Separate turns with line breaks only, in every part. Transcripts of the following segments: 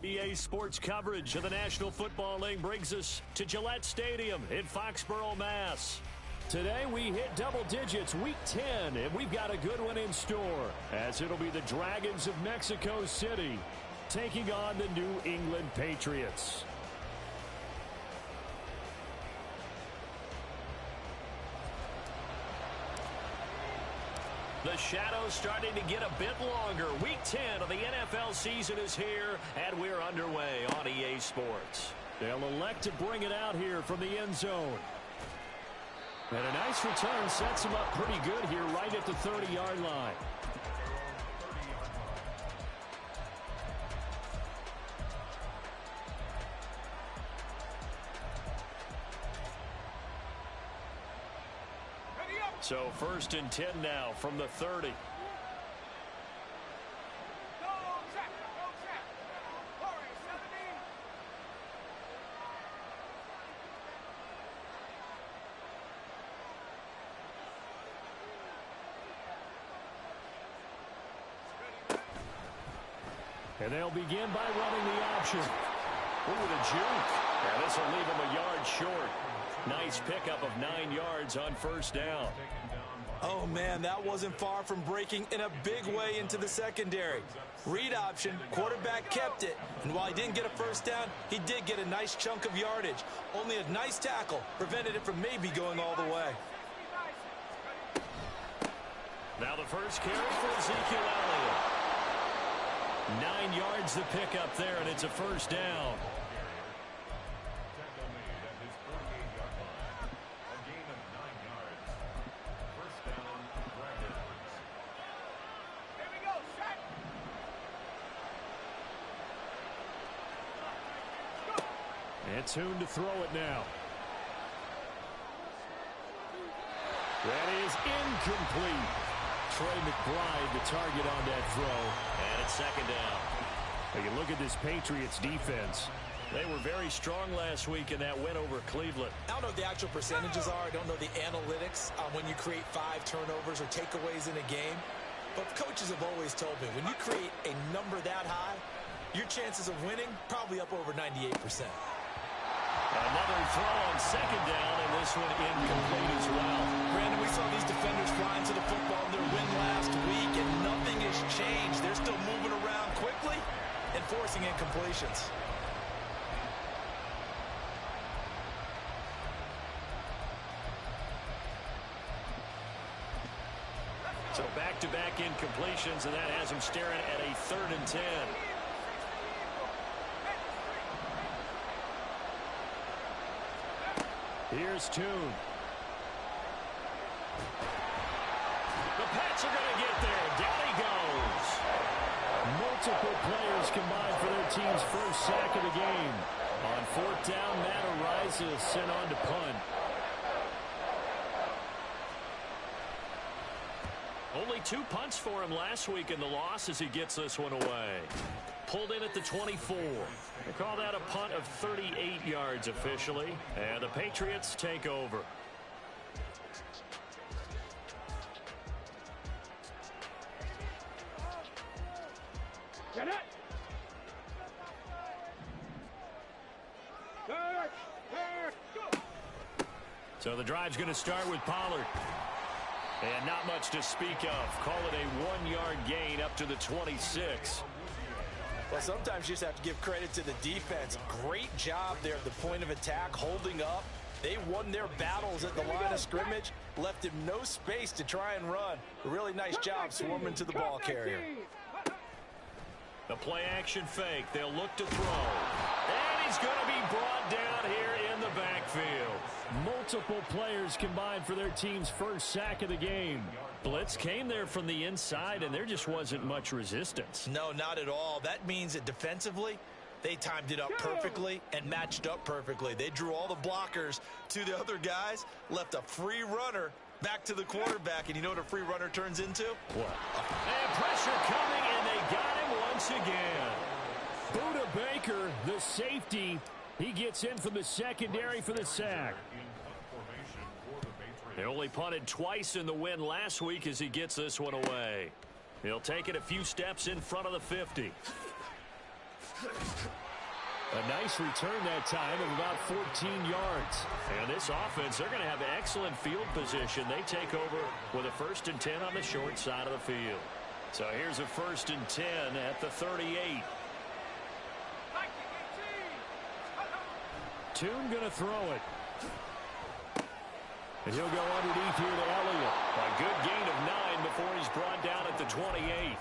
EA Sports coverage of the National Football League brings us to Gillette Stadium in Foxborough, Mass. Today we hit double digits, week 10, and we've got a good one in store, as it'll be the Dragons of Mexico City taking on the New England Patriots. The shadow's starting to get a bit longer. Week 10 of the NFL season is here, and we're underway on EA Sports. They'll elect to bring it out here from the end zone. And a nice return sets him up pretty good here right at the 30-yard line. So 1st and 10 now from the 30. And they'll begin by running the option. Ooh, the juke. Now this will leave him a yard short. Nice pickup of 9 yards on 1st down.
Oh, man, that wasn't far from breaking in a big way into the secondary. Read option, quarterback kept it. And while he didn't get a 1st down, he did get a nice chunk of yardage. Only a nice tackle prevented it from maybe going all the way.
Now the first carry for Ezekiel Elliott. 9 yards the pickup there, and it's a 1st down. And Tune to throw it now. That is incomplete. Trey McBride the target on that throw. And it's 2nd down. Now you look at this Patriots defense. They were very strong last week in that win over Cleveland.
I don't know what the actual percentages are. I don't know the analytics on when you create 5 turnovers or takeaways in a game. But coaches have always told me, when you create a number that high, your chances of winning probably up over 98%.
Another throw on 2nd down, and this one incomplete as well.
Brandon, we saw these defenders flying to the football in their win last week, and nothing has changed. They're still moving around quickly and forcing incompletions.
So back-to-back incompletions, and that has him staring at a 3rd and 10. Here's Tune. The Pats are going to get there. Down he goes. Multiple players combined for their team's first sack of the game. On 4th down, Matt Araiza is sent on to punt. Only 2 punts for him last week in the loss as he gets this one away. Pulled in at the 24. They call that a punt of 38 yards officially. And the Patriots take over. Get it! So the drive's going to start with Pollard. And not much to speak of. Call it a 1-yard gain up to the 26.
Well, sometimes you just have to give credit to the defense. Great job there at the point of attack, holding up. They won their battles at the line of scrimmage, left him no space to try and run. A really nice job swarming to the ball carrier.
The play-action fake. They'll look to throw. And he's going to be brought down here in the backfield. Multiple players combined for their team's first sack of the game. Blitz came there from the inside, and there just wasn't much resistance.
No, not at all. That means that defensively, they timed it up perfectly and matched up perfectly. They drew all the blockers to the other guys, left a free runner back to the quarterback, and you know what a free runner turns into?
What? And pressure coming, and they got him once again. Buda Baker, the safety, he gets in from the secondary for the sack. They only punted twice in the win last week as he gets this one away. He'll take it a few steps in front of the 50. A nice return that time of about 14 yards. And this offense, they're going to have excellent field position. They take over with a 1st and 10 on the short side of the field. So here's a 1st and 10 at the 38. Tune going to throw it. And he'll go underneath here to Elliott. A good gain of 9 before he's brought down at the 28.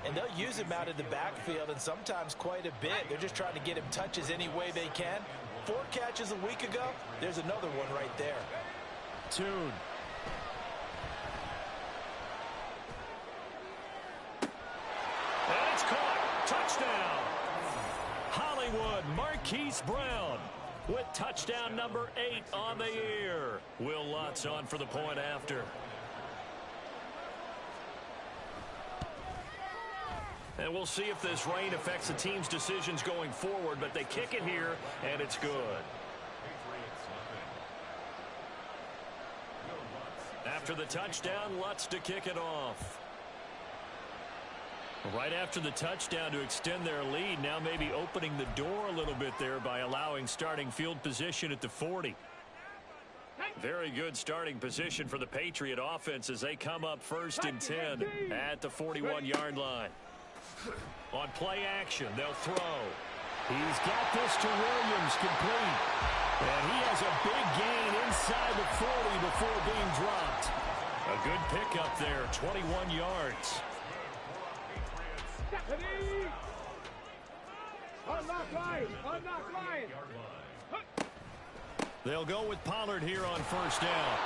And they'll use him out of the backfield, and sometimes quite a bit. They're just trying to get him touches any way they can. 4 catches a week ago. There's another one right there.
Tune. And it's caught. Touchdown. Hollywood Marquise Brown with touchdown number 8 on the year. Will Lutz on for the point after. And we'll see if this rain affects the team's decisions going forward, but they kick it here, and it's good. After the touchdown, Lutz to kick it off. Right after the touchdown to extend their lead, now maybe opening the door a little bit there by allowing starting field position at the 40. Very good starting position for the Patriot offense as they come up 1st and 10 at the 41-yard line. On play action, they'll throw. He's got this to Williams, complete. And he has a big gain inside the 40 before being dropped. A good pickup there, 21 yards. They'll go with Pollard here on 1st down.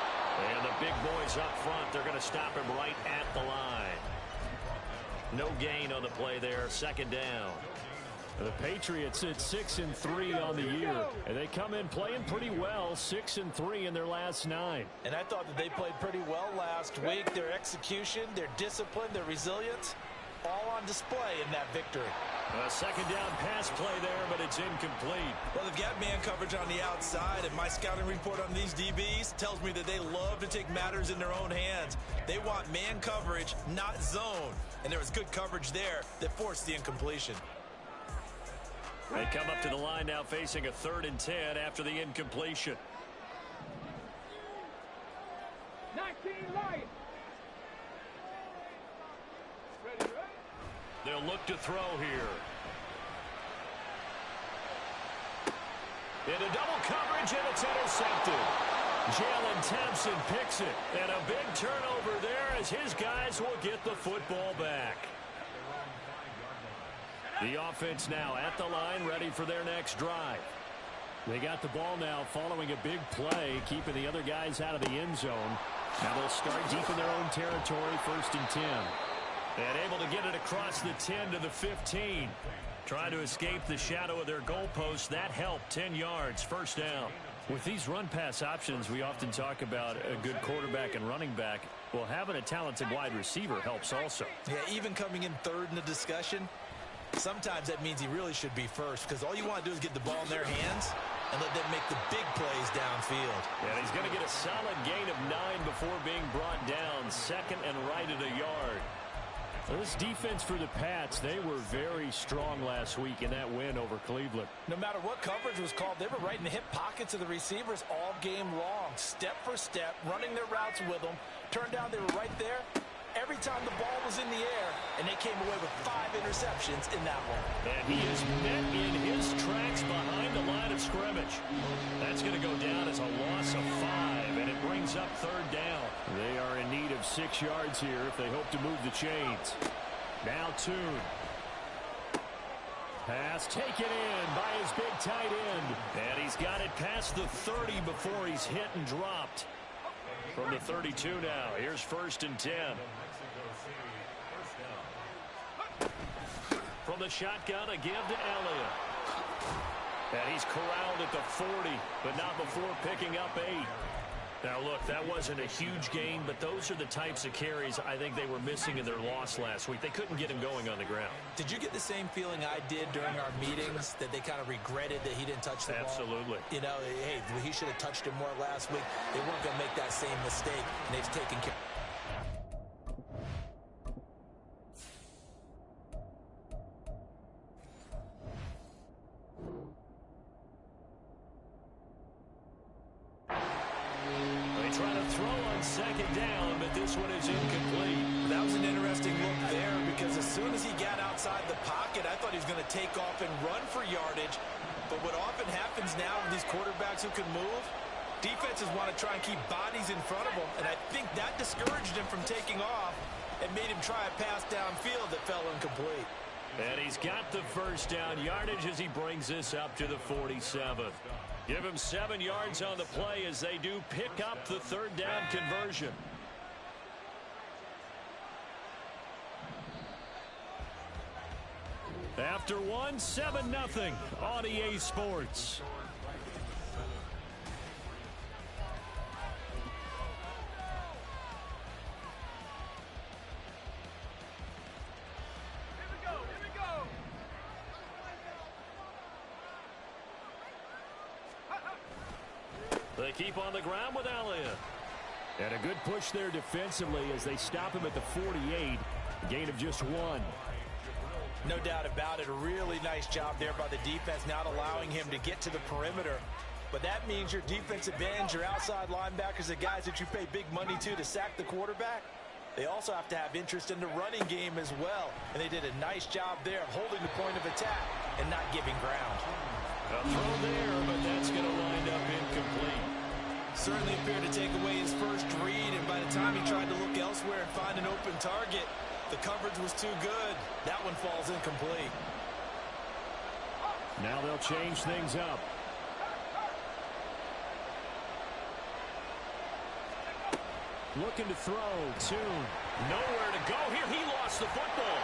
And the big boys up front, they're going to stop him right at the line. No gain on the play there, 2nd down. The Patriots at 6-3 on the year, and they come in playing pretty well, 6-3 in their last 9.
And I thought that they played pretty well last week. Their execution, their discipline, their resilience, all on display in that victory.
A 2nd down pass play there, but it's incomplete.
Well, they've got man coverage on the outside, and my scouting report on these DBs tells me that they love to take matters in their own hands. They want man coverage, not zone. And there was good coverage there that forced the incompletion.
They come up to the line now facing a 3rd and 10 after the incompletion.
19 Lions.
They'll look to throw here. Into double coverage, and it's intercepted. Jalen Thompson picks it. And a big turnover there as his guys will get the football back. The offense now at the line, ready for their next drive. They got the ball now following a big play, keeping the other guys out of the end zone. Now they'll start deep in their own territory, 1st and 10. And able to get it across the 10 to the 15. Trying to escape the shadow of their goalpost. That helped, 10 yards, 1st down. With these run-pass options, we often talk about a good quarterback and running back. Well, having a talented wide receiver helps also.
Yeah, even coming in 3rd in the discussion, sometimes that means he really should be 1st, because all you want to do is get the ball in their hands and let them make the big plays downfield.
And he's going to get a solid gain of 9 before being brought down, 2nd and right at a yard. Well, this defense for the Pats, they were very strong last week in that win over Cleveland.
No matter what coverage was called, they were right in the hip pockets of the receivers all game long, step for step, running their routes with them. Turned down, they were right there every time the ball was in the air, and they came away with 5 interceptions in that one.
And he is met in his tracks behind the line of scrimmage. That's going to go down as a loss of 5, and it brings up 3rd down. They are in need of 6 yards here if they hope to move the chains. Now Tune. Pass taken in by his big tight end. And he's got it past the 30 before he's hit and dropped. From the 32 now, here's 1st and 10. From the shotgun, a give to Elliott. And he's corralled at the 40, but not before picking up 8. Now, look, that wasn't a huge gain, but those are the types of carries I think they were missing in their loss last week. They couldn't get him going on the ground.
Did you get the same feeling I did during our meetings, that they kind of regretted that he didn't touch the ball?
Absolutely.
You know, hey, he should have touched him more last week. They weren't going to make that same mistake, and they've taken care.
second down, but this one is incomplete.
That was an interesting look there because as soon as he got outside the pocket, I thought he was going to take off and run for yardage. But what often happens now with these quarterbacks who can move, defenses want to try and keep bodies in front of them, and I think that discouraged him from taking off and made him try a pass downfield that fell incomplete.
And he's got the first down yardage as he brings this up to the 47. Give him 7 yards on the play as they do pick up the third down conversion. After one, 7-0 on EA Sports. They keep on the ground with Elliott. And a good push there defensively as they stop him at the 48. A gain of just 1.
No doubt about it. A really nice job there by the defense, not allowing him to get to the perimeter. But that means your defensive ends, your outside linebackers, the guys that you pay big money to sack the quarterback, they also have to have interest in the running game as well. And they did a nice job there of holding the point of attack and not giving ground.
A throw there, but that's going to wind up incomplete.
Certainly appeared to take away his first read, and by the time he tried to look elsewhere and find an open target, the coverage was too good. That one falls incomplete.
Now they'll change things up. Looking to throw. Tune. Nowhere to go here. He lost the football.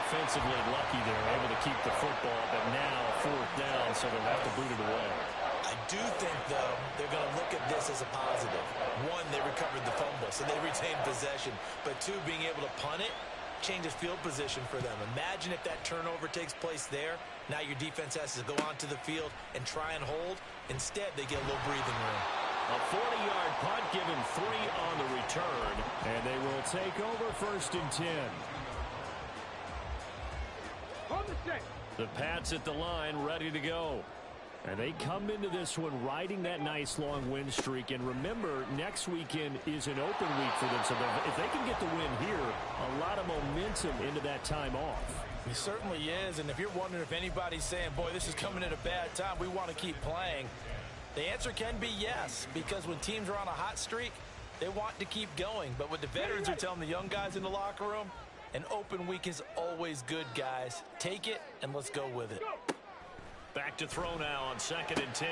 Offensively lucky there, able to keep the football, but now 4th down, so they'll have to boot it away.
I do think, though, they're going to look at this as a positive. 1, they recovered the fumble, so they retained possession. But 2, being able to punt it changes field position for them. Imagine if that turnover takes place there. Now your defense has to go onto the field and try and hold. Instead, they get a little breathing room.
A 40-yard punt, given 3 on the return, and they will take over 1st and 10. The Pats at the line, ready to go. And they come into this one riding that nice long win streak. And remember, next weekend is an open week for them. So if they can get the win here, a lot of momentum into that time off.
It certainly is. And if you're wondering if anybody's saying, boy, this is coming at a bad time, we want to keep playing, the answer can be yes. Because when teams are on a hot streak, they want to keep going. But what the veterans are telling the young guys in the locker room, an open week is always good, guys. Take it, and let's go with it.
Back to throw now on 2nd and 10.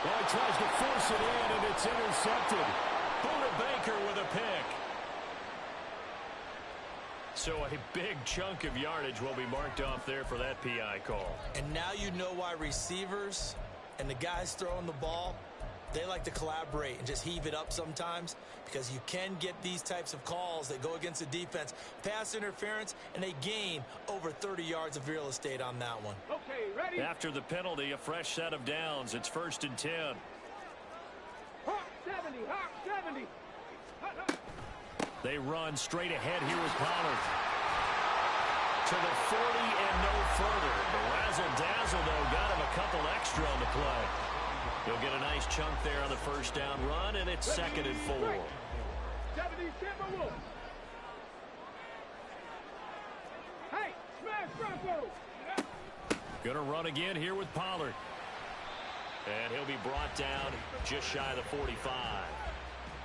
Well, he tries to force it in, and it's intercepted. Buda Baker with a pick. So a big chunk of yardage will be marked off there for that PI call.
And now you know why receivers and the guys throwing the ball, they like to collaborate and just heave it up sometimes, because you can get these types of calls that go against the defense. Pass interference, and they gain over 30 yards of real estate on that one.
Okay, ready?
After the penalty, a fresh set of downs. It's 1st and 10.
Hawk 70, Hawk 70.
They run straight ahead here with Pollard. To the 40 and no further. The razzle-dazzle, though, got him a couple extra on the play. He'll get a nice chunk there on the first down run, and it's 2nd and 4.
70 Timberwolves. Hey, smash Bronco.
Gonna run again here with Pollard. And he'll be brought down just shy of the 45.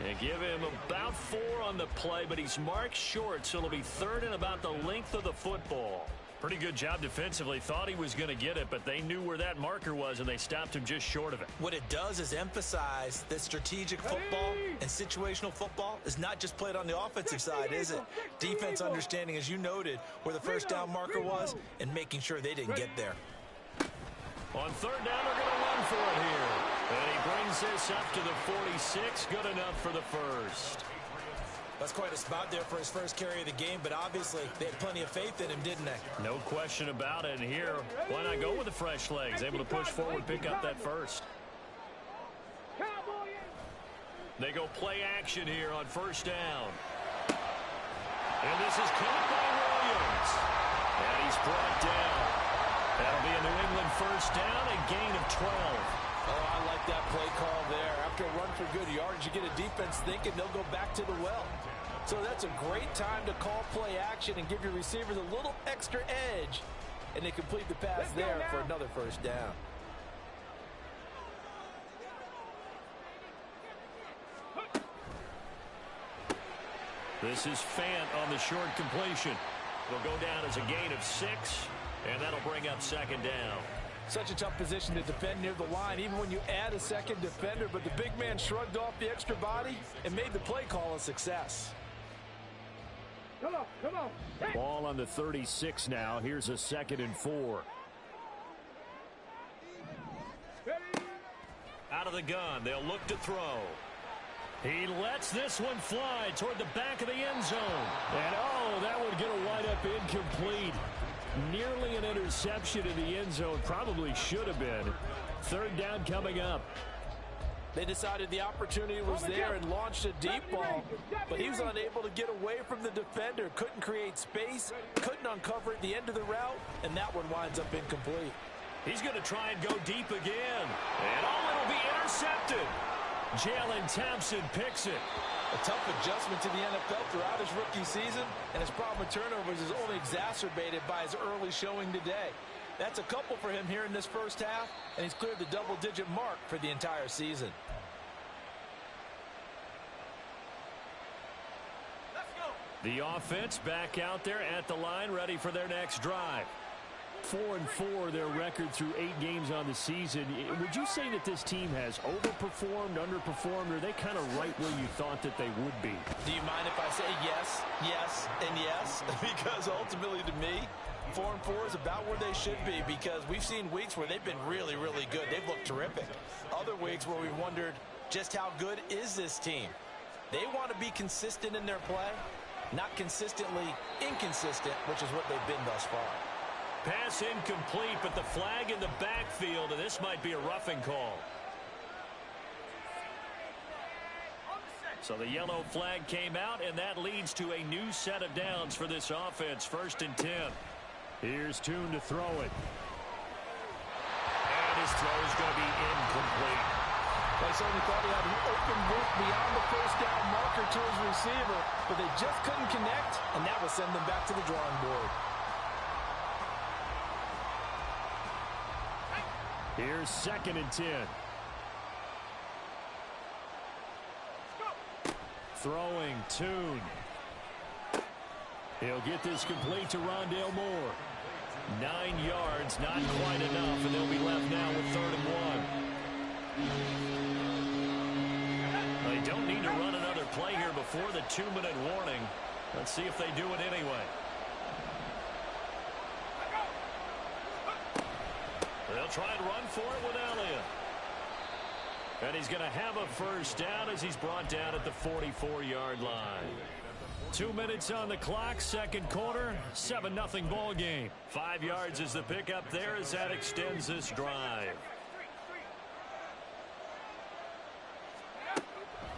And give him about 4 on the play, but he's marked short, so it'll be 3rd and about the length of the football. Pretty good job defensively. Thought he was going to get it, but they knew where that marker was, and they stopped him just short of it.
What it does is emphasize that strategic football and situational football is not just played on the offensive side, is it? Defense understanding, as you noted, where the first down marker was and making sure they didn't get there.
On 3rd down, they're going to run for it here. And he brings this up to the 46. Good enough for the first.
That's quite a spot there for his first carry of the game, but obviously they had plenty of faith in him, didn't they?
No question about it. And here, why not go with the fresh legs? Able to push forward, pick up that first. They go play action here on 1st down. And this is caught by Williams. And he's brought down. That'll be a New England 1st down, a gain of 12.
Oh, I like that play call there. After a run for good yardage, you get a defense thinking they'll go back to the well. So that's a great time to call play action and give your receivers a little extra edge. And they complete the pass there for another first down.
This is Fant on the short completion. It'll go down as a gain of 6, and that'll bring up second down.
Such a tough position to defend near the line, even when you add a second defender. But the big man shrugged off the extra body and made the play call a success.
Come on, come on. Hey.
Ball on the 36 now. Here's a 2nd and 4.
Ready.
Out of the gun, they'll look to throw. He lets this one fly toward the back of the end zone. And, oh, that would get a wide-up incomplete. Nearly an interception in the end zone. Probably should have been. 3rd down coming up.
They decided the opportunity was there and launched a deep ball, but he was unable to get away from the defender. Couldn't create space, couldn't uncover at the end of the route, and that one winds up incomplete.
He's going to try and go deep again. And, oh, it'll be intercepted. Jalen Thompson picks it.
A tough adjustment to the NFL throughout his rookie season, and his problem with turnovers is only exacerbated by his early showing today. That's a couple for him here in this first half, and he's cleared the double-digit mark for the entire season.
Let's go.
The offense back out there at the line, ready for their next drive. 4-4 their record through 8 games on the season. Would you say that this team has overperformed, underperformed, or are they kind of right where you thought that they would be?
Do you mind if I say yes, yes, and yes? Because ultimately to me, 4-4 is about where they should be, because we've seen weeks where they've been really, really good. They've looked terrific. Other weeks where we've wondered just how good is this team. They want to be consistent in their play, not consistently inconsistent, which is what they've been thus far.
Pass incomplete, but the flag in the backfield, and this might be a roughing call. So the yellow flag came out, and that leads to a new set of downs for this offense. 1st and 10. Here's Tune to throw it. And his throw is going to be incomplete.
They certainly thought he had an open look beyond the first down marker to his receiver, but they just couldn't connect, and that will send them back to the drawing board.
Here's 2nd and 10. Throwing Tune. He'll get this complete to Rondale Moore. 9 yards, not quite enough, and they'll be left now with 3rd and 1. They don't need to run another play here before the 2-minute warning. Let's see if they do it anyway. They'll try and run for it with Elliott. And he's going to have a first down as he's brought down at the 44-yard line. 2 minutes on the clock, 2nd quarter, 7-0 ball game. 5 yards is the pickup there as that extends this drive.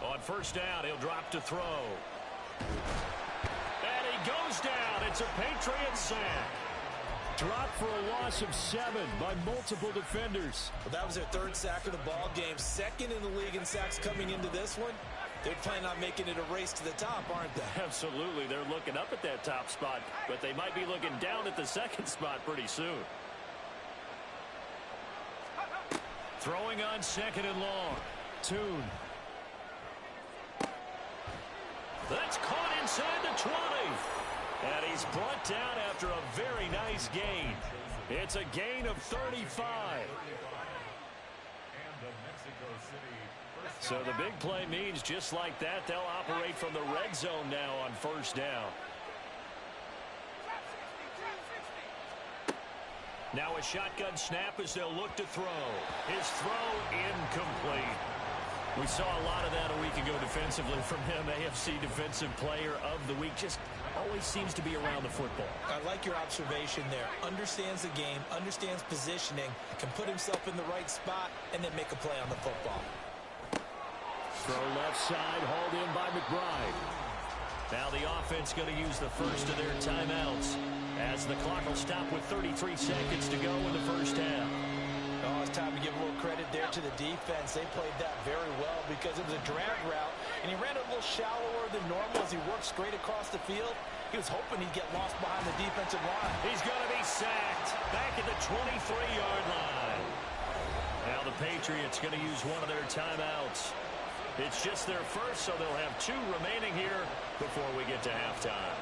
On 1st down, he'll drop to throw. And he goes down. It's a Patriot sack. Dropped for a loss of 7 by multiple defenders.
Well, that was their 3rd sack of the ball game. 2nd in the league in sacks coming into this one. They're planning on making it a race to the top, aren't they?
Absolutely. They're looking up at that top spot, but they might be looking down at the 2nd spot pretty soon. Throwing on 2nd and long. Tune. That's caught inside the 20. And he's brought down after a very nice gain. It's a gain of 35. So the big play means just like that, they'll operate from the red zone now on 1st down. Now a shotgun snap as they'll look to throw. His throw incomplete. We saw a lot of that a week ago defensively from him. AFC Defensive Player of the Week. Just always seems to be around the football.
I like your observation there. Understands the game, understands positioning, can put himself in the right spot, and then make a play on the football.
Throw left side, hauled in by McBride. Now the offense going to use the first of their timeouts as the clock will stop with 33 seconds to go in the 1st half.
Oh, it's time to give a little credit there to the defense. They played that very well because it was a drag route, and he ran a little shallower than normal as he worked straight across the field. He was hoping he'd get lost behind the defensive line.
He's going to be sacked back at the 23-yard line. Now the Patriots going to use one of their timeouts. It's just their first, so they'll have 2 remaining here before we get to halftime.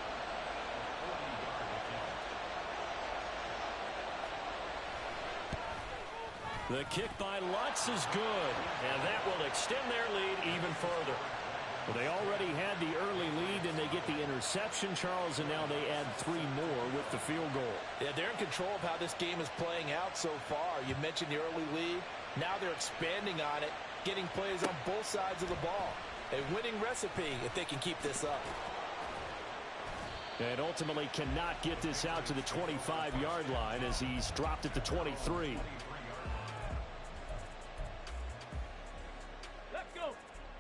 The kick by Lutz is good, and that will extend their lead even further. Well, they already had the early lead, and they get the interception, Charles, and now they add 3 more with the field goal.
Yeah, they're in control of how this game is playing out so far. You mentioned the early lead. Now they're expanding on it, getting plays on both sides of the ball. A winning recipe if they can keep this up.
And ultimately cannot get this out to the 25-yard line as he's dropped at the 23.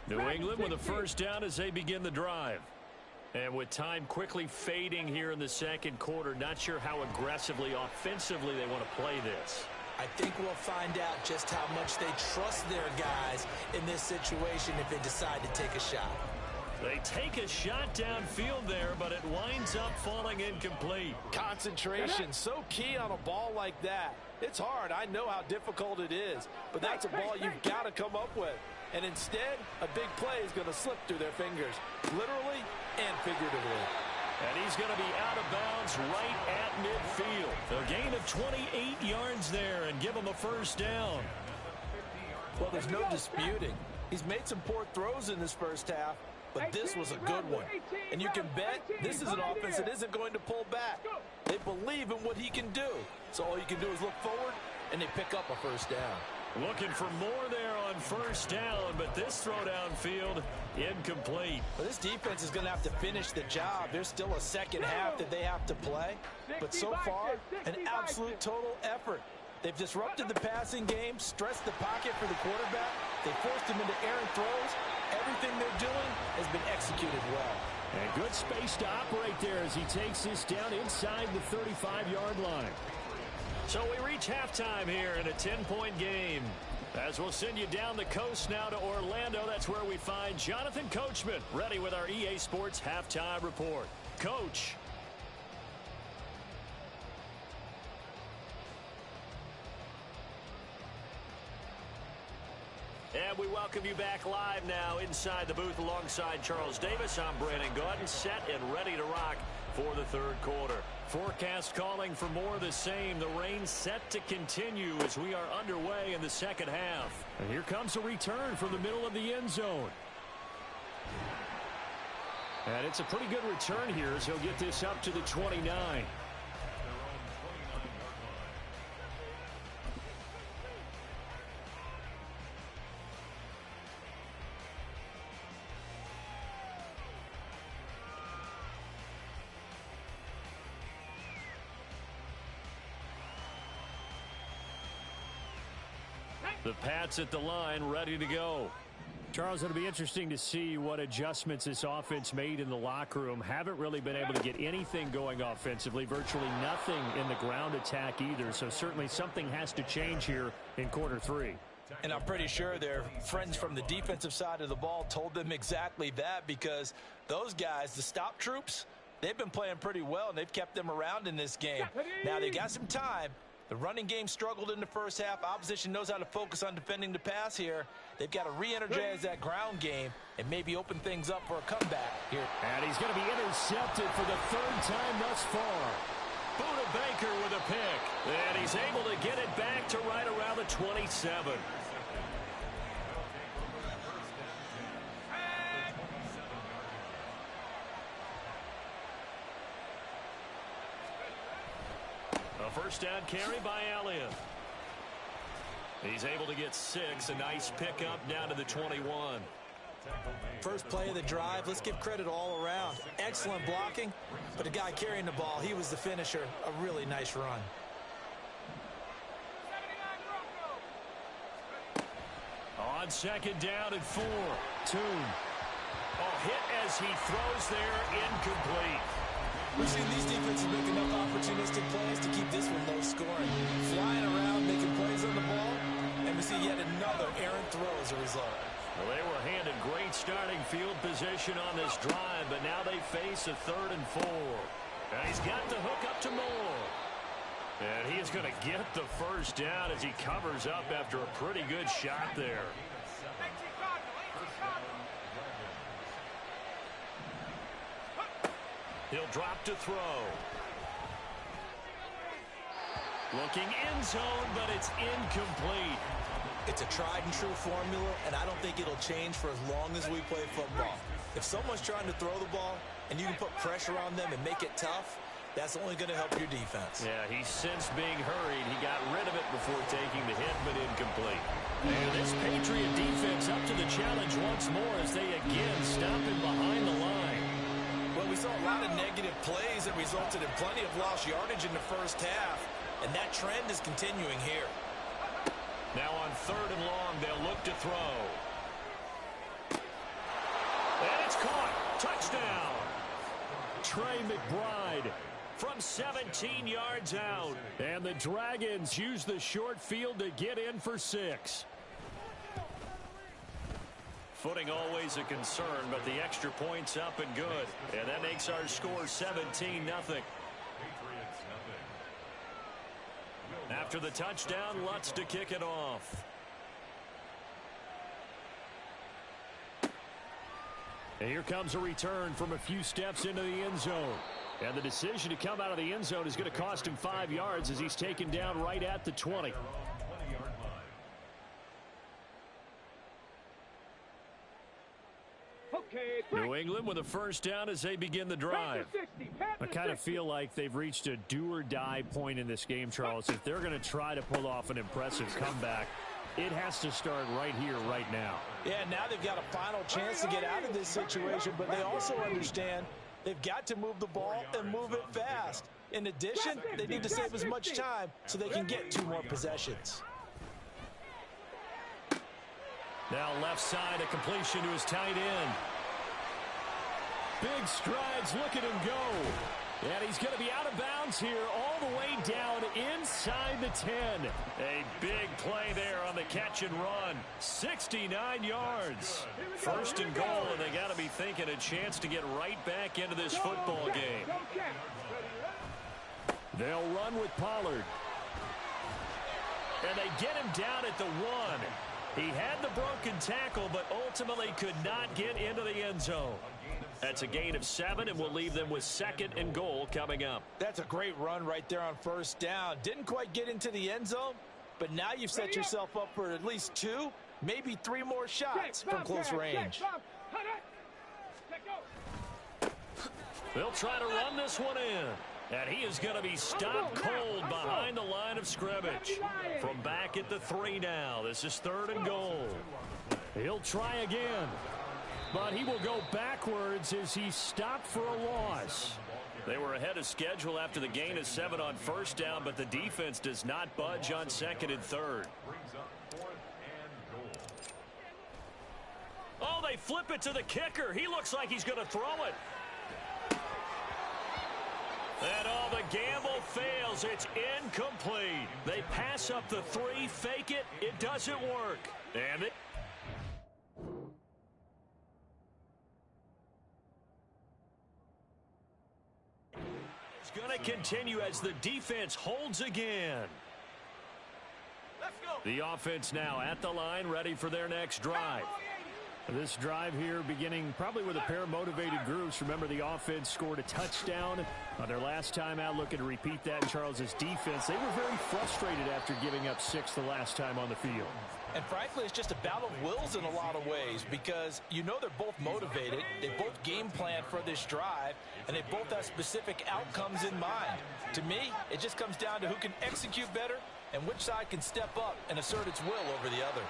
New England with a first down as they begin the drive. And with time quickly fading here in the second quarter, not sure how aggressively, offensively they want to play this.
I think we'll find out just how much they trust their guys in this situation if they decide to take a shot.
They take a shot downfield there, but it winds up falling incomplete.
Concentration, so key on a ball like that. It's hard. I know how difficult it is, but that's a ball you've got to come up with. And instead, a big play is going to slip through their fingers, literally and figuratively.
And he's going to be out of bounds right at midfield. A gain of 28 yards there and give him a first down.
Well, there's no disputing. He's made some poor throws in this first half, but this was a good one. And you can bet this is an offense that isn't going to pull back. They believe in what he can do. So all you can do is look forward, and they pick up a first down.
Looking for more there on first down, but this throw downfield incomplete.
Well, this defense is going to have to finish the job. There's still a second half that they have to play. But so far, an absolute total effort. They've disrupted the passing game, stressed the pocket for the quarterback. They forced him into errant throws. Everything they're doing has been executed well.
And good space to operate there as he takes this down inside the 35-yard line. So we reach halftime here in a 10-point game. As we'll send you down the coast now to Orlando, that's where we find Jonathan Coachman ready with our EA Sports Halftime Report. Coach. And we welcome you back live now inside the booth alongside Charles Davis. I'm Brandon Gaudin, set and ready to rock for the third quarter. Forecast calling for more of the same. The rain set to continue as we are underway in the second half. And here comes a return from the middle of the end zone. And it's a pretty good return here as he'll get this up to the 29. The Pats at the line, ready to go. Charles, it'll be interesting to see what adjustments this offense made in the locker room. Haven't really been able to get anything going offensively, virtually nothing in the ground attack either. So certainly something has to change here in quarter 3.
And I'm pretty sure their friends from the defensive side of the ball told them exactly that, because those guys, the stop troops, they've been playing pretty well, and they've kept them around in this game. Now they got some time. The running game struggled in the first half. Opposition knows how to focus on defending the pass here. They've got to re-energize that ground game and maybe open things up for a comeback here.
And he's going to be intercepted for the third time thus far. Buda Baker with a pick. And he's able to get it back to right around the 27. A first down carry by Elliott. He's able to get 6. A nice pickup down to the 21.
First play of the drive. Let's give credit all around. Excellent blocking, but the guy carrying the ball, he was the finisher. A really nice run.
On second down and 4. Tune. A hit as he throws there, incomplete.
We've seen these defenses make enough opportunistic plays to keep this one low scoring. Flying around, making plays on the ball, and we see yet another errant throw as a result.
Well, they were handed great starting field position on this drive, but now they face a 3rd and 4. And he's got the hook up to Moore. And he is going to get the first down as he covers up after a pretty good shot there. He'll drop to throw. Looking end zone, but it's incomplete.
It's a tried-and-true formula, and I don't think it'll change for as long as we play football. If someone's trying to throw the ball and you can put pressure on them and make it tough, that's only going to help your defense.
Yeah, he sensed being hurried. He got rid of it before taking the hit, but incomplete. And this Patriot defense up to the challenge once more as they again stop him behind the line.
Well, we saw a lot of negative plays that resulted in plenty of lost yardage in the first half, and that trend is continuing here.
Now on 3rd and long, they'll look to throw. And it's caught. Touchdown. Trey McBride from 17 yards out. And the Dragons use the short field to get in for 6. Footing always a concern, but the extra point's up and good. And that makes our score 17-0. After the touchdown, Lutz to kick it off. And here comes a return from a few steps into the end zone. And the decision to come out of the end zone is going to cost him 5 yards as he's taken down right at the 20. New England with a first down as they begin the drive. I kind of feel like they've reached a do-or-die point in this game, Charles. If they're going to try to pull off an impressive comeback, it has to start right here, right now.
Yeah, now they've got a final chance to get out of this situation, but they also understand they've got to move the ball and move it fast. In addition, they need to save as much time so they can get 2 more possessions.
Now left side, a completion to his tight end. Big strides, look at him go. And he's going to be out of bounds here all the way down inside the 10. A big play there on the catch and run. 69 yards. 1st and goal, and they got to be thinking a chance to get right back into this football game. They'll run with Pollard. And they get him down at the 1. He had the broken tackle, but ultimately could not get into the end zone. That's a gain of 7, and we'll leave them with 2nd and goal coming up.
That's a great run right there on first down. Didn't quite get into the end zone, but now you've set yourself up for at least 2, maybe 3 more shots from close range.
They'll try to run this one in. And he is going to be stopped cold behind the line of scrimmage. From back at the 3 now. This is 3rd and goal. He'll try again. But he will go backwards as he's stopped for a loss. They were ahead of schedule after the gain of 7 on first down, but the defense does not budge on 2nd and 3rd. Oh, they flip it to the kicker. He looks like he's going to throw it. And the gamble fails. It's incomplete. They pass up the 3, fake it. It doesn't work. And it. It's going to continue as the defense holds again.
Let's go.
The offense now at the line, ready for their next drive. This drive here beginning probably with a pair of motivated groups. Remember, the offense scored a touchdown on their last time out. Looking to repeat that in Charles's defense. They were very frustrated after giving up 6 the last time on the field.
And frankly, it's just a battle of wills in a lot of ways because you know they're both motivated. They both game plan for this drive, and they both have specific outcomes in mind. To me, it just comes down to who can execute better and which side can step up and assert its will over the other.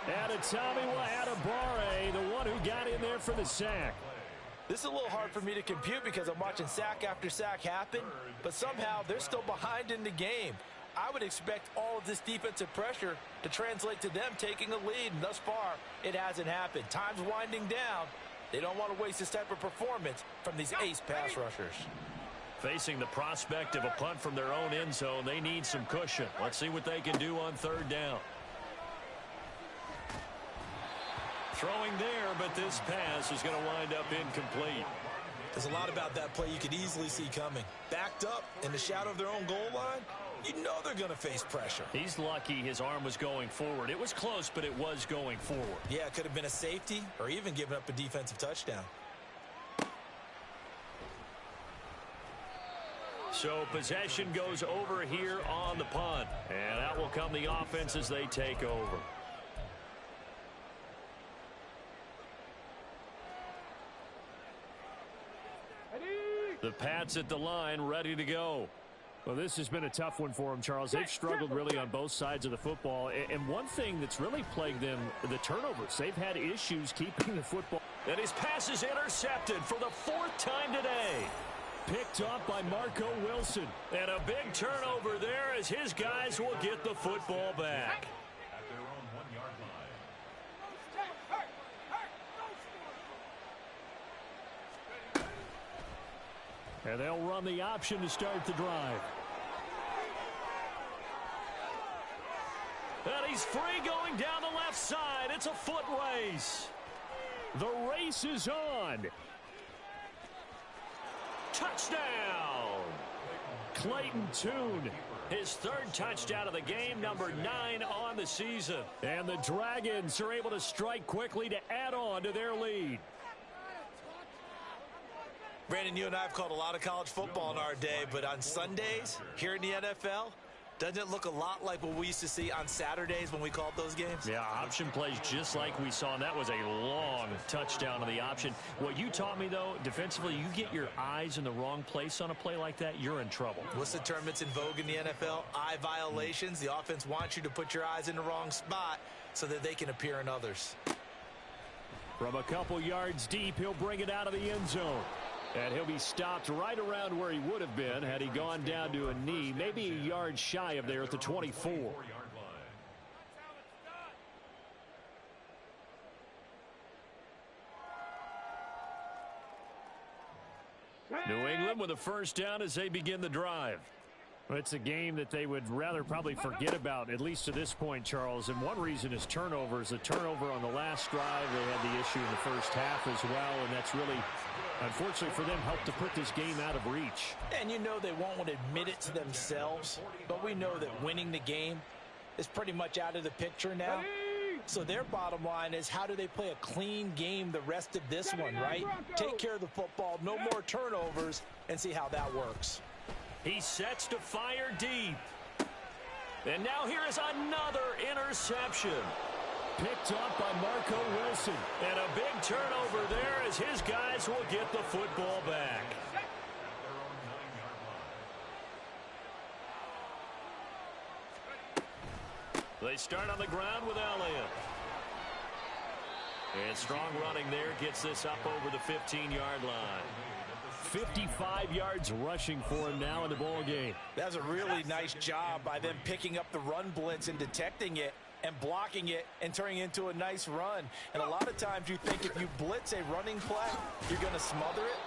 And Tommy Adebawore, the one who got in there for the sack.
This is a little hard for me to compute because I'm watching sack after sack happen, but somehow they're still behind in the game. I would expect all of this defensive pressure to translate to them taking a lead, and thus far, it hasn't happened. Time's winding down. They don't want to waste this type of performance from these ace pass rushers.
Facing the prospect of a punt from their own end zone, they need some cushion. Let's see what they can do on 3rd down. Throwing there, but this pass is going to wind up incomplete.
There's a lot about that play you could easily see coming. Backed up in the shadow of their own goal line, you know they're going to face pressure.
He's lucky his arm was going forward. It was close, but it was going forward.
Yeah, it could have been a safety or even given up a defensive touchdown.
So possession goes over here on the punt. And out will come the offense as they take over. The Pats at the line, ready to go.
Well, this has been a tough one for them, Charles. They've struggled really on both sides of the football. And one thing that's really plagued them, the turnovers. They've had issues keeping the football.
And his pass is intercepted for the 4th time today.
Picked off by Marco Wilson.
And a big turnover there as his guys will get the football back.
And they'll run the option to start the drive.
And he's free going down the left side. It's a foot race.
The race is on.
Touchdown.
Clayton Tune.
His 3rd touchdown of the game, number 9 on the season.
And the Dragons are able to strike quickly to add on to their lead.
Brandon, you and I have called a lot of college football in our day, but on Sundays here in the NFL, doesn't it look a lot like what we used to see on Saturdays when we called those games?
Yeah, option plays just like we saw, and that was a long touchdown on the option. What you taught me, though, defensively, you get your eyes in the wrong place on a play like that, you're in trouble.
What's the term that's in vogue in the NFL? Eye violations. The offense wants you to put your eyes in the wrong spot so that they can appear in others.
From a couple yards deep, he'll bring it out of the end zone. And he'll be stopped right around where he would have been had he gone down to a knee, maybe a yard shy of there at the 24.
New England with a first down as they begin the drive.
Well, it's a game that they would rather probably forget about, at least to this point, Charles. And one reason is turnovers. A turnover on the last drive. They had the issue in the first half as well, and that's really, unfortunately for them, helped to put this game out of reach.
And you know they won't admit it to themselves, but we know that winning the game is pretty much out of the picture now. So their bottom line is, how do they play a clean game the rest of this one, right? Take care of the football, no more turnovers, and see how that works.
He sets to fire deep. And now here is another interception.
Picked up by Marco Wilson.
And a big turnover there as his guys will get the football back. They start on the ground with Elliott. And strong running there gets this up over the 15-yard line.
55 yards rushing for him now in the ball game.
That's a really nice job by them picking up the run blitz and detecting it and blocking it and turning it into a nice run. And a lot of times you think if you blitz a running play, you're going to smother it.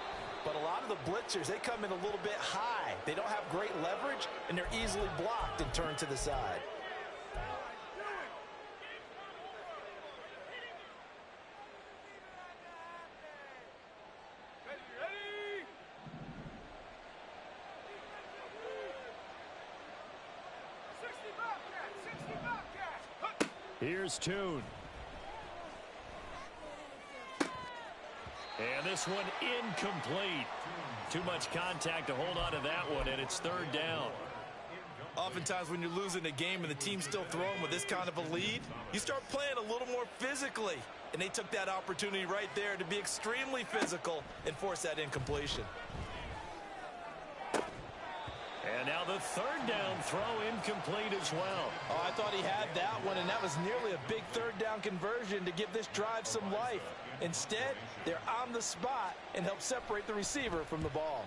But a lot of the blitzers, they come in a little bit high. They don't have great leverage, and they're easily blocked and turned to the side.
Here's Tune.
And this one incomplete. Too much contact to hold on to that one, and it's 3rd down.
Oftentimes when you're losing a game and the team's still throwing with this kind of a lead, you start playing a little more physically. And they took that opportunity right there to be extremely physical and force that incompletion.
And now the 3rd down throw incomplete as well.
Oh, I thought he had that one, and that was nearly a big 3rd down conversion to give this drive some life. Instead, they're on the spot and help separate the receiver from the ball.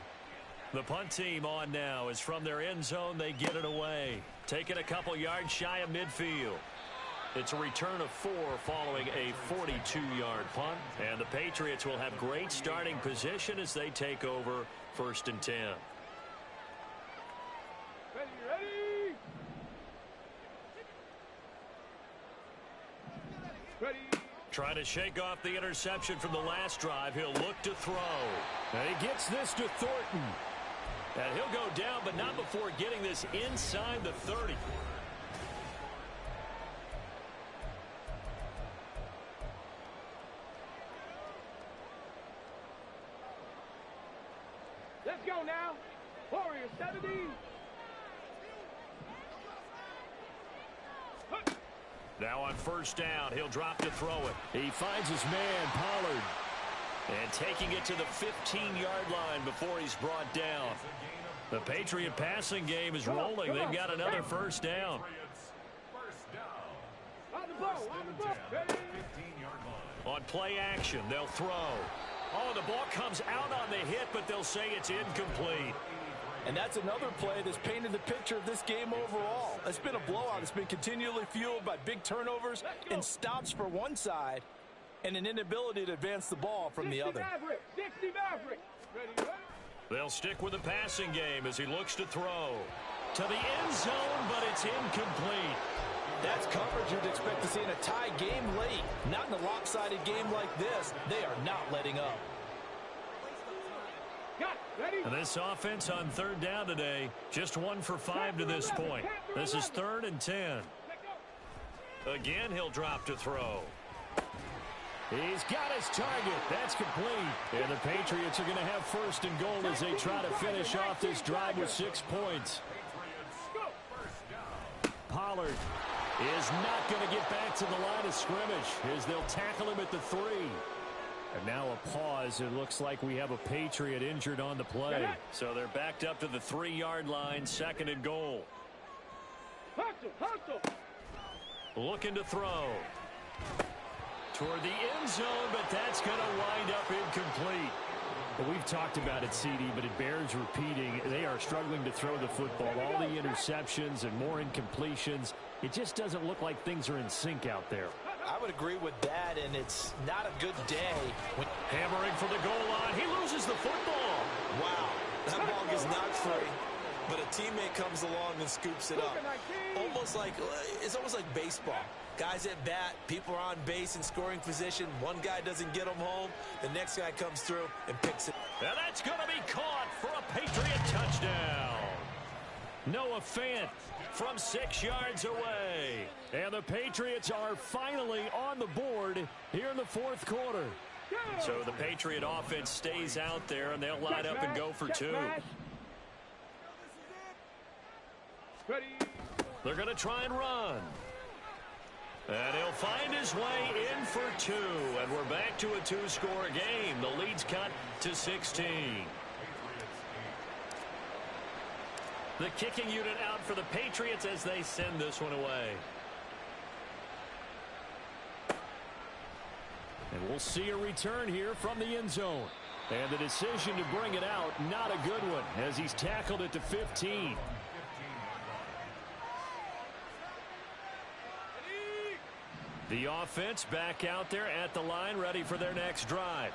The punt team on now is from their end zone. They get it away. Taking a couple yards shy of midfield. It's a return of 4 following a 42-yard punt. And the Patriots will have great starting position as they take over 1st and 10. Trying to shake off the interception from the last drive. He'll look to throw.
And he gets this to Thornton.
And he'll go down, but not before getting this inside the 30.
Let's go now. Warriors 17.
Now on first down, he'll drop to throw it.
He finds his man, Pollard.
And taking it to the 15-yard line before he's brought down. The Patriot passing game is rolling. They've got another first down. On play action, they'll throw. Oh, the ball comes out on the hit, but they'll say it's incomplete.
And that's another play that's painted the picture of this game overall. It's been a blowout. It's been continually fueled by big turnovers and stops for one side and an inability to advance the ball from the other.
They'll stick with the passing game as he looks to throw. To the end zone, but it's incomplete.
That's coverage you'd expect to see in a tie game late. Not in a lopsided game like this. They are not letting up.
And this offense on third down today, just 1 for 5 to this point. This is 3rd and 10. Again, he'll drop to throw.
He's got his target. That's complete. And the Patriots are going to have first and goal as they try to finish off this drive with 6 points. Pollard is not going to get back to the line of scrimmage as they'll tackle him at the 3. And now a pause. It looks like we have a Patriot injured on the play.
So they're backed up to the 3-yard line, 2nd and goal. Looking to throw. Toward the end zone, but that's going to wind up incomplete.
Well, we've talked about it, CD, but it bears repeating. They are struggling to throw the football. All the interceptions and more incompletions. It just doesn't look like things are in sync out there.
I would agree with that, and it's not a good day.
Hammering for the goal line. He loses the football.
Wow, that ball gets knocked free, but a teammate comes along and scoops it up. It's almost like baseball. Guys at bat, people are on base in scoring position. One guy doesn't get them home. The next guy comes through and picks it.
And that's going to be caught for a Patriot touchdown. Noah Fant from 6 yards away.
And the Patriots are finally on the board here in the 4th quarter.
So the Patriot offense stays out there, and they'll line up and go for 2. They're going to try and run. And he'll find his way in for 2. And we're back to a 2-score game. The lead's cut to 16. The kicking unit out for the Patriots as they send this one away.
And we'll see a return here from the end zone. And the decision to bring it out, not a good one, as he's tackled it to 15.
The offense back out there at the line, ready for their next drive.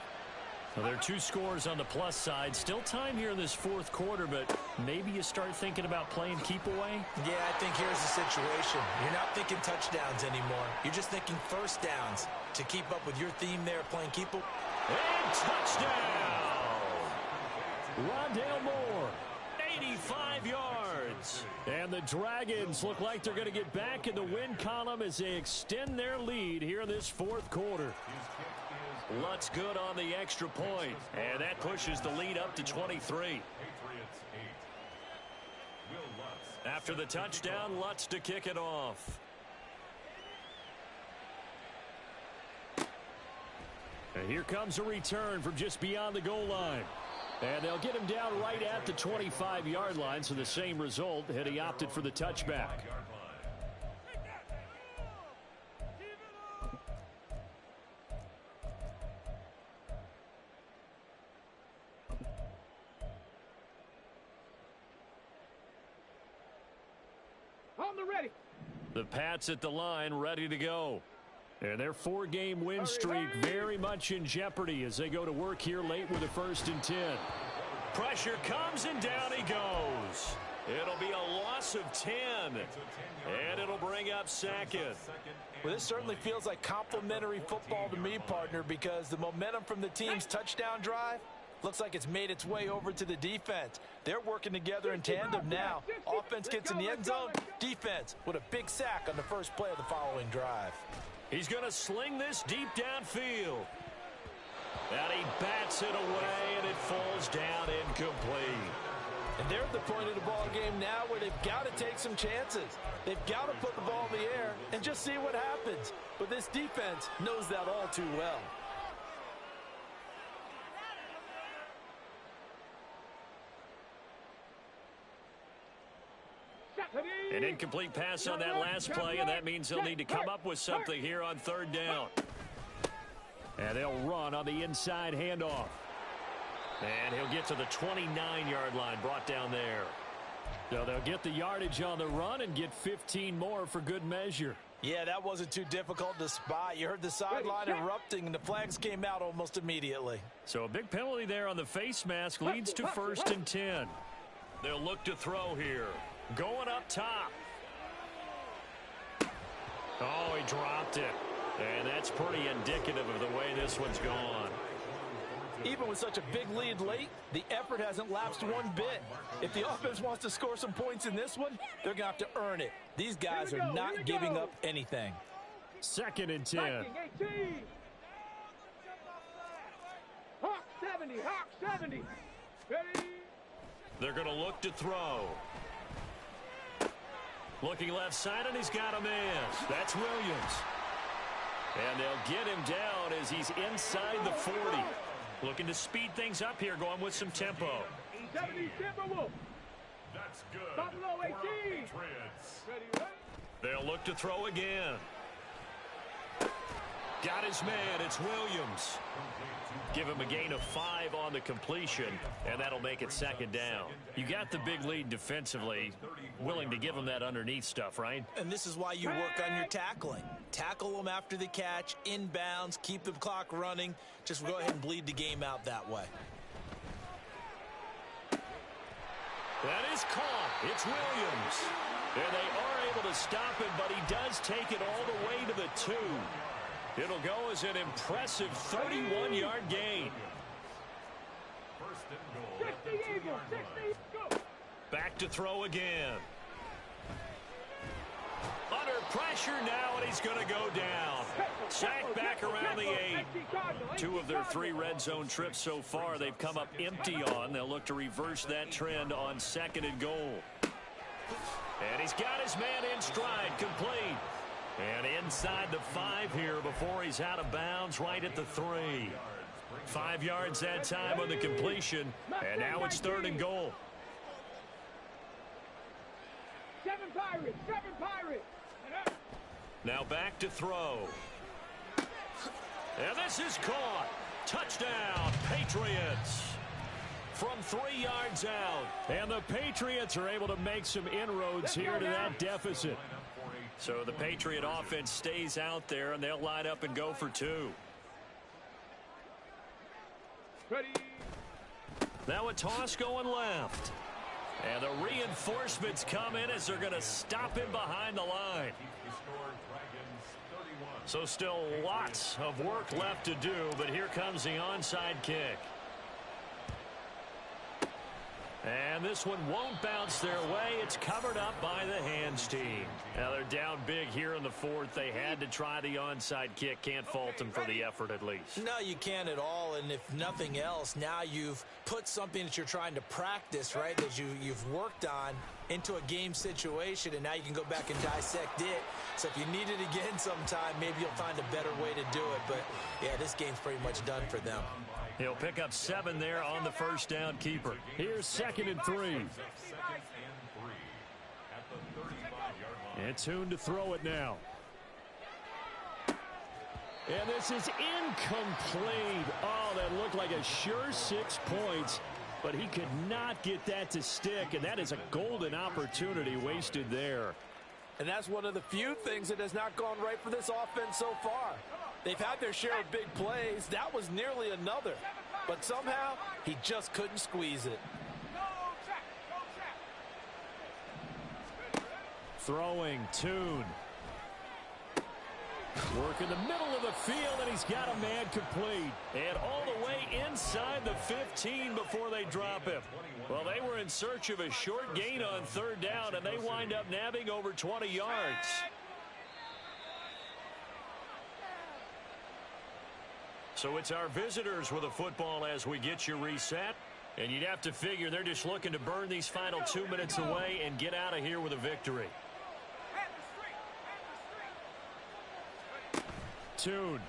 Well, there are 2 scores on the plus side. Still time here in this 4th quarter, but maybe you start thinking about playing keep away?
Yeah, I think here's the situation. You're not thinking touchdowns anymore. You're just thinking first downs to keep up with your theme there, playing keep away.
And touchdown! Rondale Moore, 85 yards.
And the Dragons look like they're going to get back in the win column as they extend their lead here in this 4th quarter.
Lutz good on the extra point, and that pushes the lead up to 23. After the touchdown, Lutz to kick it off.
And here comes a return from just beyond the goal line. And they'll get him down right at the 25-yard line, so the same result had he opted for the touchback.
The Pats at the line, ready to go.
And their 4-game win streak very much in jeopardy as they go to work here late with a 1st and 10.
Pressure comes, and down he goes. It'll be a loss of 10. And it'll bring up second.
Well, this certainly feels like complimentary football to me, partner, because the momentum from the team's touchdown drive looks like it's made its way over to the defense. They're working together in tandem now. Offense gets in the end zone. Defense with a big sack on the first play of the following drive.
He's going to sling this deep downfield. And he bats it away, and it falls down incomplete.
And they're at the point of the ball game now where they've got to take some chances. They've got to put the ball in the air and just see what happens. But this defense knows that all too well.
An incomplete pass on that last play, and that means they'll need to come up with something here on third down.
And they'll run on the inside handoff.
And he'll get to the 29-yard line, brought down there.
So they'll get the yardage on the run and get 15 more for good measure.
Yeah, that wasn't too difficult to spot. You heard the sideline erupting, and the flags came out almost immediately.
So a big penalty there on the face mask leads to 1st and 10.
They'll look to throw here. Going up top. Oh, he dropped it. And that's pretty indicative of the way this one's gone.
Even with such a big lead late, the effort hasn't lapsed one bit. If the offense wants to score some points in this one, they're going to have to earn it. These guys are not giving up anything.
2nd and 10.
Hawk 70, Hawk 70. Ready?
They're going to look to throw. Looking left side, and he's got a miss. That's Williams. And they'll get him down as he's inside the 40. Looking to speed things up here, going with some tempo.
70 Timberwolves.
That's good.
Buffalo 18. Ready?
They'll look to throw again. Got his man. It's Williams. Give him a gain of 5 on the completion, and that'll make it 2nd down. You got the big lead defensively. Willing to give him that underneath stuff, right?
And this is why you work on your tackling. Tackle them after the catch, inbounds, keep the clock running. Just go ahead and bleed the game out that way.
That is caught. It's Williams. And they are able to stop him, but he does take it all the way to the 2. It'll go as an impressive 31-yard gain.
60 Eagles, 60, go.
Back to throw again. Under pressure now, and he's going to go down. Sacked back around the 8. 2 of their 3 red zone trips so far they've come up empty on. They'll look to reverse that trend on 2nd and goal. And he's got his man in stride, complete. And inside the 5 here before he's out of bounds, right at the 3. 5 yards that time on the completion, and now it's 3rd and goal.
7 Pirates, 7 Pirates.
Now back to throw. And this is caught. Touchdown, Patriots. From 3 yards out.
And the Patriots are able to make some inroads here to that deficit.
So the Patriot offense stays out there, and they'll line up and go for 2.
Ready?
Now a toss going left. And the reinforcements come in as they're going to stop him behind the line. So still lots of work left to do, but here comes the onside kick. And this one won't bounce their way. It's covered up by the hands team. Now they're down big here in the 4th. They had to try the onside kick. Can't fault them for the effort at least.
No, you can't at all. And if nothing else, now you've put something that you're trying to practice, right, that you've worked on into a game situation, and now you can go back and dissect it. So if you need it again sometime, maybe you'll find a better way to do it. But, yeah, this game's pretty much done for them.
He'll pick up 7 there on the first down keeper.
Here's 2nd and 3. And Tune to throw it now. And this is incomplete. Oh, that looked like a sure 6 points, but he could not get that to stick, and that is a golden opportunity wasted there.
And that's one of the few things that has not gone right for this offense so far. They've had their share of big plays. That was nearly another. But somehow, he just couldn't squeeze it.
Throwing, Tune. Work in the middle of the field, and he's got a man complete.
And all the way inside the 15 before they drop him. Well, they were in search of a short gain on third down, and they wind up nabbing over 20 yards. So it's our visitors with a football as we get you reset. And you'd have to figure they're just looking to burn these final 2 minutes away and get out of here with a victory.
Tune.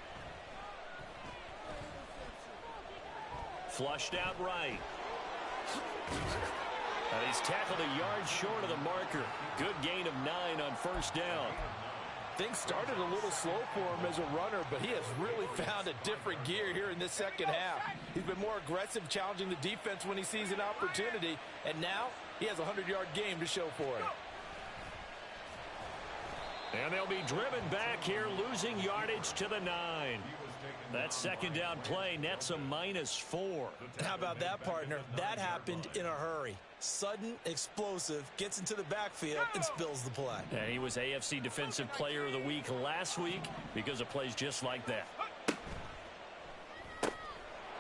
Flushed out right. And he's tackled a yard short of the marker. Good gain of 9 on first down.
Things started a little slow for him as a runner, but he has really found a different gear here in this second half. He's been more aggressive, challenging the defense when he sees an opportunity, and now he has a 100-yard game to show for it.
And they'll be driven back here, losing yardage to the 9. That second down play nets a -4.
How about that, partner? That happened in a hurry. Sudden, explosive, gets into the backfield and spills the play.
And he was AFC Defensive Player of the Week last week because of plays just like that.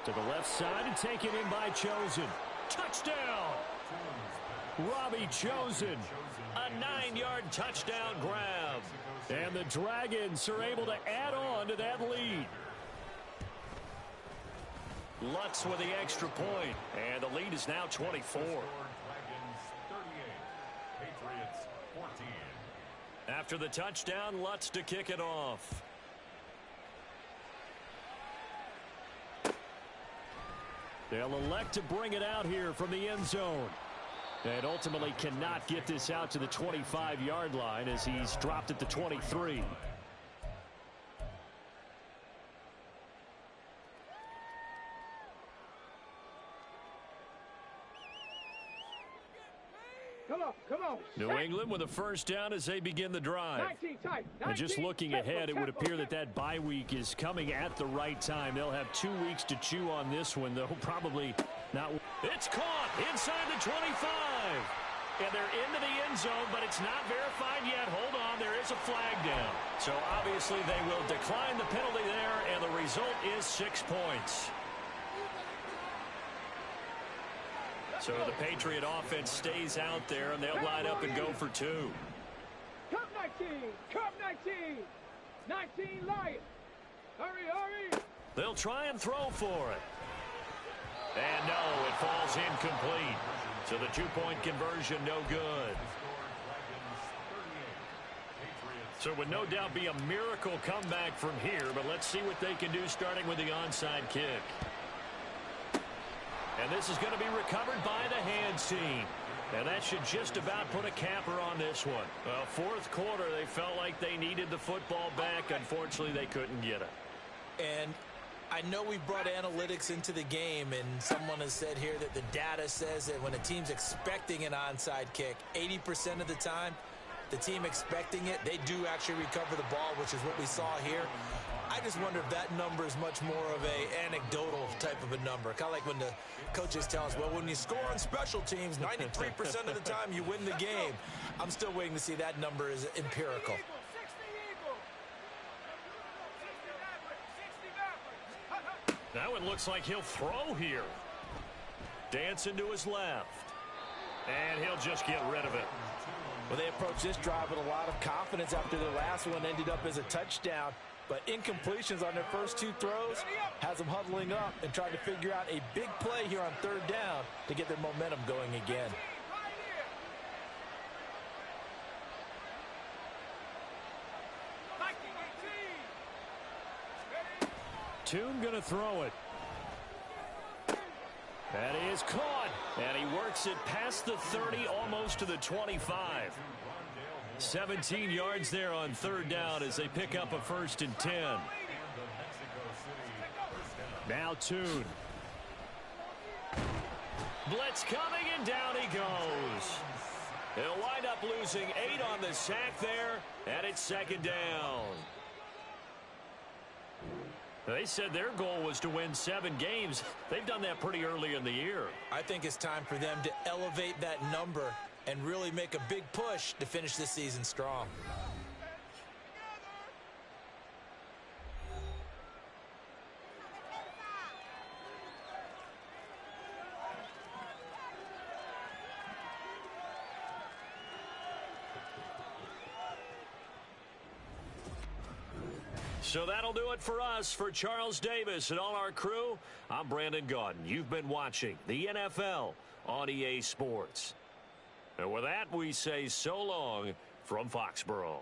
To the left side and taken in by Chosen.
Touchdown!
Robbie Chosen.
A 9-yard touchdown grab.
And the Dragons are able to add on to that lead.
Lutz with the extra point, and the lead is now 24. After the touchdown, Lutz to kick it off.
They'll elect to bring it out here from the end zone. And ultimately cannot get this out to the 25-yard line as he's dropped at the 23.
Come on.
New England with a first down as they begin the drive.
19 tight.
And just looking ahead, it would appear that bye week is coming at the right time. They'll have 2 weeks to chew on this one. They'll probably not.
It's caught inside the 25. And they're into the end zone, but it's not verified yet. Hold on, there is a flag down. So obviously they will decline the penalty there, and the result is 6 points. So the Patriot offense stays out there, and they'll line up and go for 2.
Come 19. Come 19. 19 Lions. Hurry.
They'll try and throw for it. And no, it falls incomplete. So the 2-point conversion no good. So it would no doubt be a miracle comeback from here, but let's see what they can do starting with the onside kick. And this is going to be recovered by the hands team. And that should just about put a capper on this one. Well, fourth quarter, they felt like they needed the football back. Unfortunately, they couldn't get it.
And I know we brought analytics into the game, and someone has said here that the data says that when a team's expecting an onside kick, 80% of the time, the team expecting it, they do actually recover the ball, which is what we saw here. I just wonder if that number is much more of a anecdotal type of a number. Kind of like when the coaches tell us, well, when you score on special teams, 93% of the time you win the game. I'm still waiting to see that number is empirical.
Now it looks like he'll throw here. Dancing to his left. And he'll just get rid of it.
Well, they approached this drive with a lot of confidence after their last one ended up as a touchdown. But incompletions on their first 2 throws has them huddling up and trying to figure out a big play here on third down to get their momentum going again.
Tune going to throw it.
That is caught. And he works it past the 30, almost to the 25. 17 yards there on third down as they pick up a 1st and 10.
Now Tune.
Blitz coming, and down he goes. He'll wind up losing 8 on the sack there, and it's 2nd down. They said their goal was to win 7 games. They've done that pretty early in the year.
I think it's time for them to elevate that number and really make a big push to finish the season strong.
So that'll do it for us. For Charles Davis and all our crew, I'm Brandon Gaudin. You've been watching the NFL on EA Sports. And with that, we say so long from Foxborough.